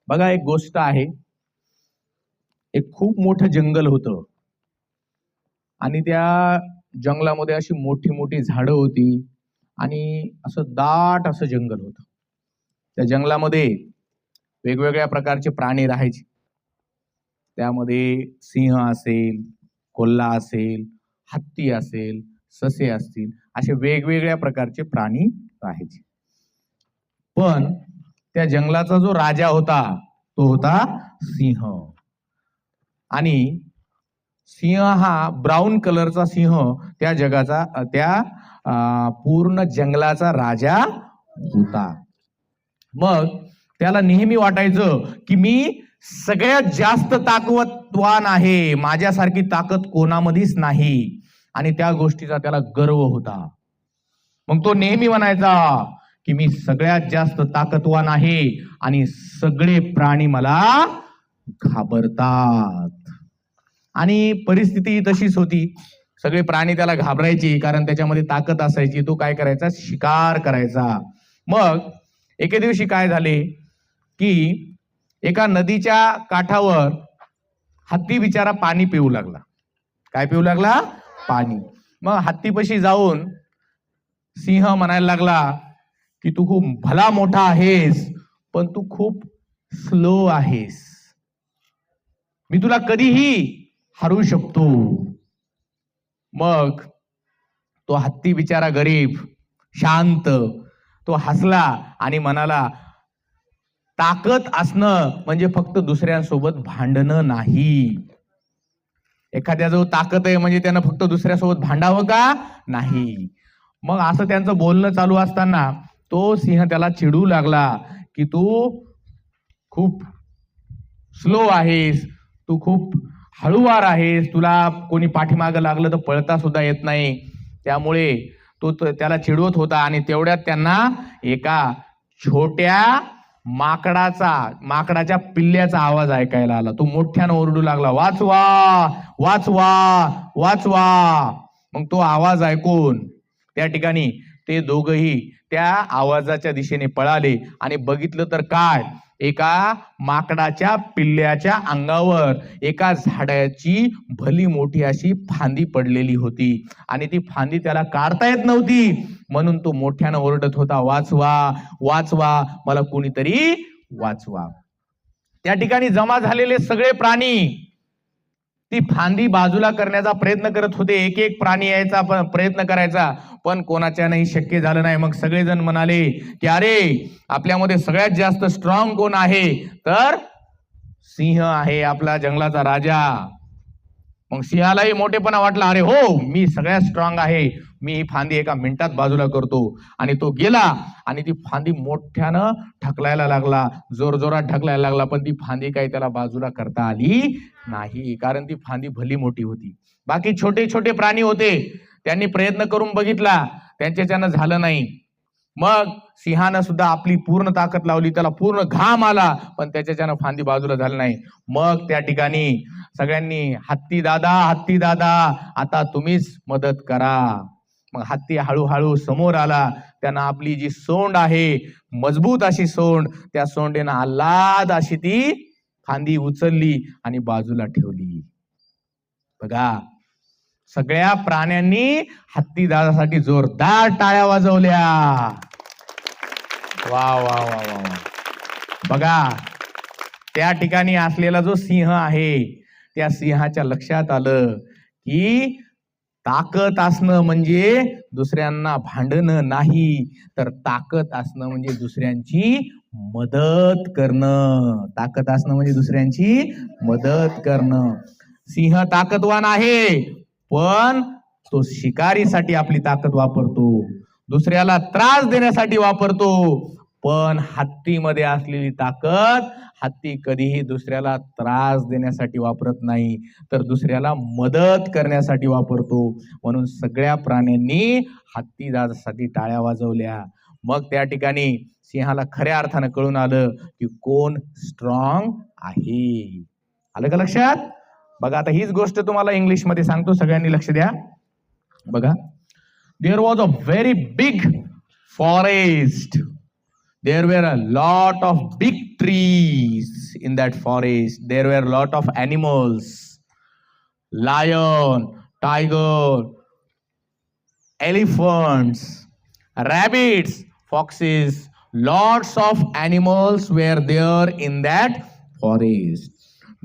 बघा, एक गोष्ट आहे. एक खूप मोठं जंगल होतं आणि त्या जंगलामध्ये अशी मोठी मोठी झाडं होती आणि असं दाट असं जंगल होतं. त्या जंगलामध्ये वेगवेगळ्या प्रकारचे प्राणी राहायचे. त्यामध्ये सिंह असेल, कोल्हा असेल, हत्ती असेल, ससे असतील, असे वेगवेगळ्या प्रकारचे प्राणी राहायचे. पण त्या जंगलाचा जो राजा होता तो होता सिंह. आणि सिंह हा ब्राऊन कलरचा सिंह त्या जगाचा पूर्ण जंगलाचा राजा होता. मग त्याला नेहमी वाटायचं की मी सगळ्यात जास्त ताकदवान आहे, माझ्यासारखी ताकद कोणामध्येच नाही, आणि त्या गोष्टीचा त्याला गर्व होता. मग तो नेहमी म्हणायचा की मी सगळ्यात जास्त ताकदवान आहे आणि सगळे प्राणी मला घाबरतात. आणि परिस्थिती तशीच होती. सगळे प्राणी त्याला घाबरायचे कारण त्याच्यामध्ये ताकद असायची. तो काय करायचा, शिकार करायचा. मग एके दिवशी काय झाले की एका नदीच्या काठावर हत्ती बिचारा पाणी पिऊ लागला. काय पिऊ लागला? पाणी. मग हत्तीपाशी जाऊन सिंह म्हणायला लागला की तू खूप भला मोठा आहेस, पण तू खूप स्लो आहेस, मी तुला कधीही हरू शकतो. मग तो हत्ती बिचारा गरीब शांत तो हसला आणि म्हणाला, ताकद असणं म्हणजे फक्त दुसऱ्यांसोबत भांडणं नाही. एखाद्याजवळ ताकद आहे म्हणजे त्यानं फक्त दुसऱ्यासोबत भांडावं का? नाही. मग असं त्यांचं बोलणं चालू असताना तो सिंह त्याला चिडू लागला की तू खूप स्लो आहेस, तू खूप हळूवार आहेस, तुला कोणी पाठीमागं लागलं तर पळता सुद्धा येत नाही. त्यामुळे तो त्याला चिडवत होता. आणि तेवढ्यात त्यांना एका छोट्या माकडाच्या पिल्ल्याचा आवाज ऐकायला आला. तो मोठ्यानं ओरडू लागला, वाचवा वाचवा वाचवा. मग तो आवाज ऐकून त्या ठिकाणी ते दोघही त्या आवाजाच्या दिशेने पळाले आणि बघितलं तर काय, एका माकडाच्या पिल्ल्याच्या अंगावर एका झाडाची भली मोठी अशी फांदी पडलेली होती आणि ती फांदी त्याला काढता येत नव्हती. म्हणून तो मोठ्यानं ओरडत होता, वाचवा वाचवा, मला कोणीतरी वाचवा. त्या ठिकाणी जमा झालेले सगळे प्राणी ती फांदी बाजूला करण्याचा प्रयत्न करत होते. एक एक प्राणी यायचा प्रयत्न करायचा, पण कोणाच्याही शक्य झालं नाही. मग सगळेजण म्हणाले की अरे, आपल्यामध्ये सगळ्यात जास्त स्ट्रॉंग कोण आहे? तर सिंह आहे, आपला जंगलाचा राजा. मग सिंहालाही मोठेपणा वाटला, अरे हो, मी सगळ्यात स्ट्रॉंग आहे, मी ही फांदी एका मिनिटात बाजूला करतो. आणि तो गेला आणि ती फांदी मोठ्यानं ढकलायला लागला, जोरजोरात ढकलायला लागला, पण ती फांदी काही त्याला बाजूला करता आली नाही, कारण ती फांदी भली मोठी होती. बाकी छोटे छोटे प्राणी होते, त्यांनी प्रयत्न करून बघितला, त्यांच्याच्यानं झालं नाही. मग सिंहानं सुद्धा आपली पूर्ण ताकद लावली, त्याला पूर्ण घाम आला, पण त्याच्याच्यानं फांदी बाजूला झाली नाही. मग त्या ठिकाणी सगळ्यांनी, हत्ती दादा आता तुम्हीच मदत करा. मग हत्ती हळूहळू समोर आला. त्यानं आपली जी सोंड आहे, मजबूत अशी सोंड, त्या सोंडेनं आल्हाद अशी ती फांदी उचलली आणि बाजूला ठेवली. बघा, सगळ्या प्राण्यांनी हत्ती दादासाठी जोरदार टाळ्या वाजवल्या. वा वा वा वा. बघा, त्या ठिकाणी असलेला जो सिंह आहे, त्या सिंहाच्या लक्षात आलं की ताकद असणं म्हणजे दुसऱ्यांना भांडणं नाही, तर ताकद असणं म्हणजे दुसऱ्यांची मदत करणं. ताकद असणं म्हणजे दुसऱ्यांची मदत करणं. सिंह ताकदवान आहे, पण तो शिकारीसाठी आपली ताकद वापरतो, दुसऱ्याला त्रास देण्यासाठी वापरतो. पण हत्तीमध्ये असलेली ताकद, हत्ती कधीही दुसऱ्याला त्रास देण्यासाठी वापरत नाही, तर दुसऱ्याला मदत करण्यासाठी वापरतो. म्हणून सगळ्या प्राण्यांनी हत्ती दादासाठी टाळ्या वाजवल्या. मग त्या ठिकाणी सिंहाला खऱ्या अर्थानं कळून आलं की कोण स्ट्रॉंग आहे. आलं का लक्षात? बघा, आता हीच गोष्ट तुम्हाला इंग्लिश मध्ये सांगतो, सगळ्यांनी लक्ष द्या. बघा, there was a very big forest. There were a lot of big trees. in that forest. There were a lot of animals: lion, tiger, elephants, rabbits, foxes. Lots of animals were there in that forest.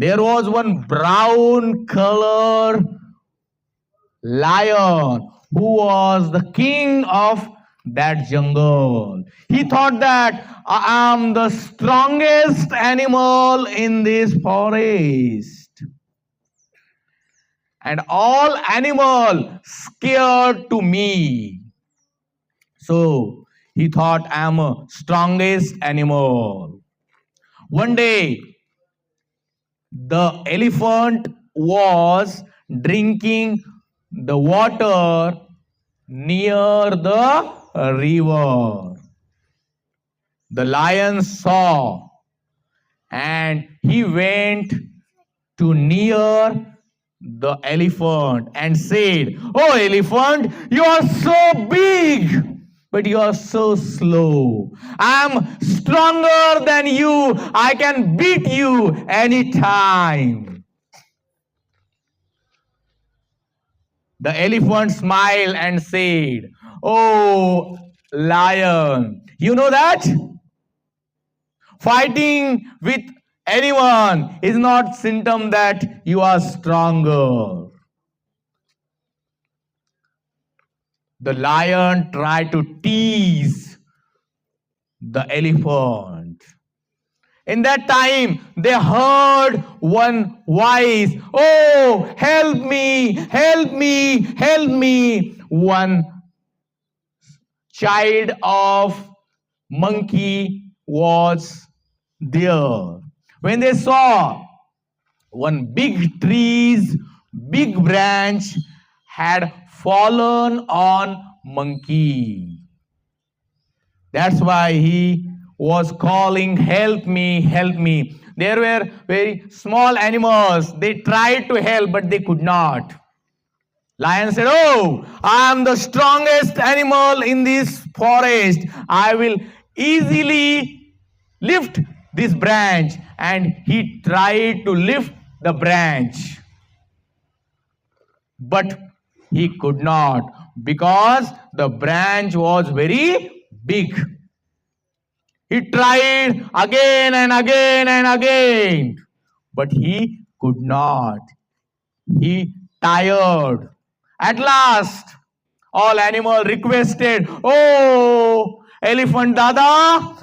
There was one brown color lion who was the king of that jungle. He thought that I am the strongest animal in this forest, and all animal scared to me. So he thought I am a strongest animal. One day, the elephant was drinking the water near the river. The lion saw, and he went to near the elephant and said, "Oh elephant, you are so big, but you are so slow. I am stronger than you. I can beat you anytime." The elephant smiled and said, "Oh lion, you know that fighting with anyone is not symptom that you are stronger." The lion tried to tease the elephant. In that time, they heard one voice, "Oh, help me, help me, help me." One child of monkey was there. When they saw one big tree's big branch had fallen on monkey, that's why he was calling, "Help me, help me." There were very small animals. They tried to help, but they could not. Lion said, "Oh, I am the strongest animal in this forest. I will easily lift this branch." And he tried to lift the branch, but he could not, because the branch was very big. He tried again and again and again, but he could not. He tired. At last, all animals requested, "Oh, elephant Dada,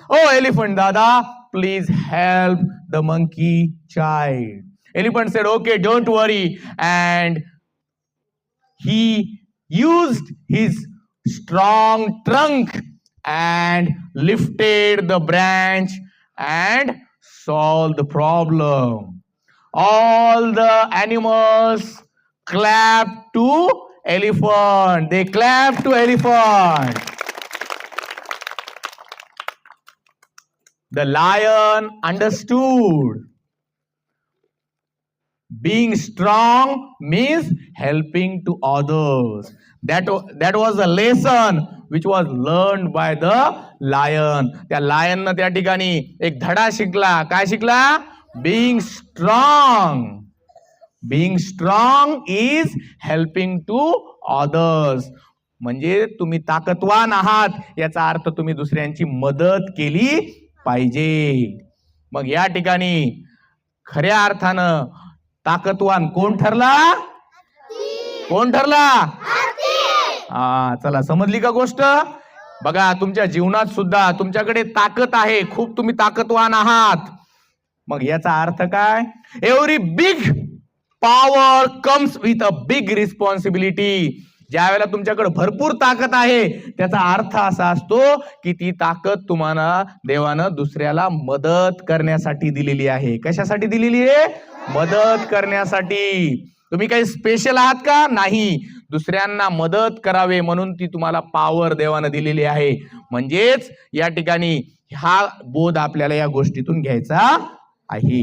oh, elephant Dada, please help the monkey child." Elephant said, "Okay, don't worry." And he used his strong trunk and lifted the branch and solved the problem. All the animals clapped to elephant. They clapped to elephant. The lion understood. Being strong means helping to others. That was a lesson which was learned by the lion. त्या lion त्या ठिकाणी एक धडा शिकला. काय शिकला? Being strong. Being strong is helping to others. म्हणजे तुम्ही ताकदवान आहात याचा अर्थ तुम्ही दुसऱ्यांची मदत केली पाहिजे. मग या ठिकाणी खऱ्या अर्थानं ताकदवान कोण ठरला? कोण ठरला? चला, समजली का गोष्ट? बघा, तुमच्या जीवनात सुद्धा तुमच्याकडे ताकद आहे, खूप तुम्ही ताकदवान आहात. मग याचा अर्थ काय? Every big power comes with a big responsibility. ज्या वेळेला तुमच्याकडे भरपूर ताकद आहे त्याचा अर्थ असा असतो की ती ताकद तुम्हाला देवानं दुसऱ्याला मदत करण्यासाठी दिलेली आहे. कशासाठी दिलेली आहे? मदत करण्यासाठी. तुम्ही काही स्पेशल आहात का? नाही. दुसऱ्यांना मदत करावे म्हणून ती तुम्हाला पॉवर देवानं दिलेली आहे. म्हणजेच या ठिकाणी हा बोध आपल्याला या गोष्टीतून घ्यायचा आहे.